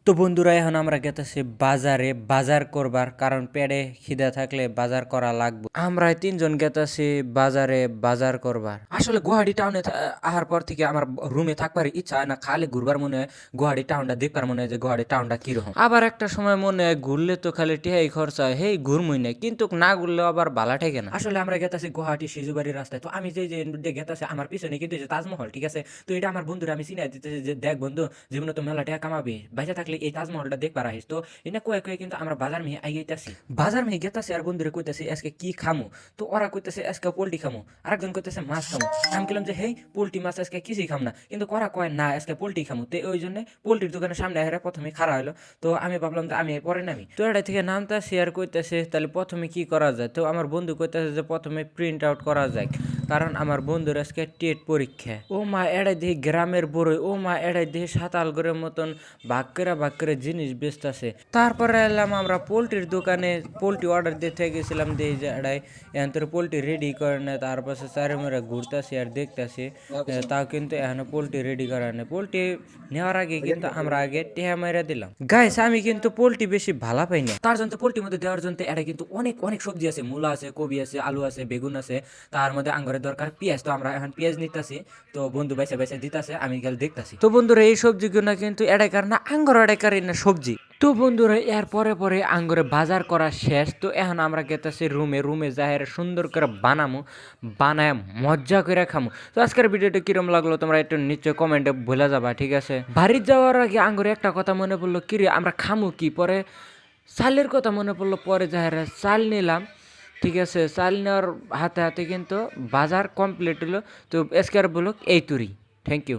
তো বন্ধুরা এখন আমরা গেতেছি বাজারে বাজার করবার, কারণ পেটে খিদা থাকলে বাজার করা লাগবে। আমরা তিনজন গেতেছি বাজারে বাজার করবার। আসলে গুয়াহাটি টাউনে আসার পর থেকে আমার রুমে থাকবার ইচ্ছা হয় না, খালি ঘুরবার মনে হয়, গুয়াহাটি টাউনটা দেখবার মনে হয় যে গুয়াহাটি টাউনটা কিরকম। আবার একটা সময় মনে হয় ঘুরলে তো খালি টিহাই খরচা হয়, হেই ঘুরমুই না, কিন্তু না ঘুরলেও আবার বালা ঠেকে না। আসলে আমরা গেতেছি গুয়াহাটি সিজুবাড়ির রাস্তায়। তো আমি যে গেতেছি আমার পিছনে কিন্তু এই যে তাজমহল, ঠিক আছে। তো এটা আমার বন্ধুরা আমি চিনাই দিতেছি যে দেখ বন্ধু, জীবনে তো মেলা টাকা কামাবি, বাইরে থাকলে এই তাজমহলটা দেখবার আহিস। তো এনে কয়ে কয়ে কিন্তু আমরা বাজার মেয়ে আইতেছি, বাজার মেয়ে গেতাছি আর বন্ধুরে কইতেছি আজকে কি খামু। তো ওরা কইতেছে আজকে পোল্ট্রি খামু, আরেকজন কইতেছে মাছ খামু। আমি বললাম যে হেই পোল্ট্রি মাছ আজকে কিছুই খাম না, কিন্তু ওরা কয় না আজকে পোল্ট্রি খামু। তো ওই জন্য পোল্ট্রির দোকানের সামনে হেরে প্রথমে খাড়া হলো। তো আমি ভাবলাম যে আমি পরে নামি। তো এটা থেকে নামতাছি আর কইতেছে তাহলে প্রথমে কি করা যায়। তো আমার বন্ধু কইতেছে যে প্রথমে প্রিন্ট আউট করা যায়, কারণ আমার বন্ধুর আজকে টেট পরীক্ষা। ও মা এড়াই দেখি গ্রামের বড়ই, ও মা এড়াই দেখি সাতালগড়ের মতন ভাগ করে জিনিস বেচতেছে। তারপরে এলাম আমরা পোল্ট্রির দোকানে, পোল্ট্রি অর্ডার দিতে গেছিলাম, দিয়ে যে এড়াই এখন তোর পোল্ট্রি রেডি করে না। তারপর চারে মেরে ঘুরতেছি আর দেখতেছি, তাও কিন্তু এখনো পোল্ট্রি রেডি করা নেই। পোল্ট্রি নেওয়ার আগে কিন্তু আমরা আগে টেহা মেরে দিলাম। গাইস আমি কিন্তু পোল্ট্রি বেশি ভালো পাই না, তার জন্য পোল্ট্রির মধ্যে দেওয়ার জন্য এটা কিন্তু অনেক অনেক সবজি আছে, মূলা আছে, কবি আছে, আলু আছে, বেগুন আছে, তার মধ্যে আঙ্গুরের দরকার পেঁয়াজ। তো আমরা এখন পেঁয়াজ নিতেছি, তো বন্ধু বাইসে বাইসে দিতেছে, আমি গেল দেখতেছি। তো বন্ধুরা এই সবজিগুলো কিন্তু এড়াইকার না আঙ্গুর এড়াইকার না সবজি। তো বন্ধুরা এর পরে পরে আঙ্গুরে বাজার করা শেষ। তো এখন আমরা গেতেছি রুমে, রুমে যাহের সুন্দর করে বানামু, বানায় মজা করে খামু। তো আজকের ভিডিওটা কিরম লাগলো তোমরা একটু নিশ্চয় কমেন্টে ভুলে যাবা, ঠিক আছে। বাড়ি যাওয়ার আগে আঙ্গুরে একটা কথা মনে পড়লো, কিরে আমরা খামু কি, পরে চালের কথা মনে পড়লো, পরে যাহের চাল নিলাম, ঠিক আছে। চাল নেওয়ার হাতে হাতে কিন্তু বাজার কমপ্লিট হলো। তো এসকে আর বলো এই তুরি, থ্যাংক ইউ।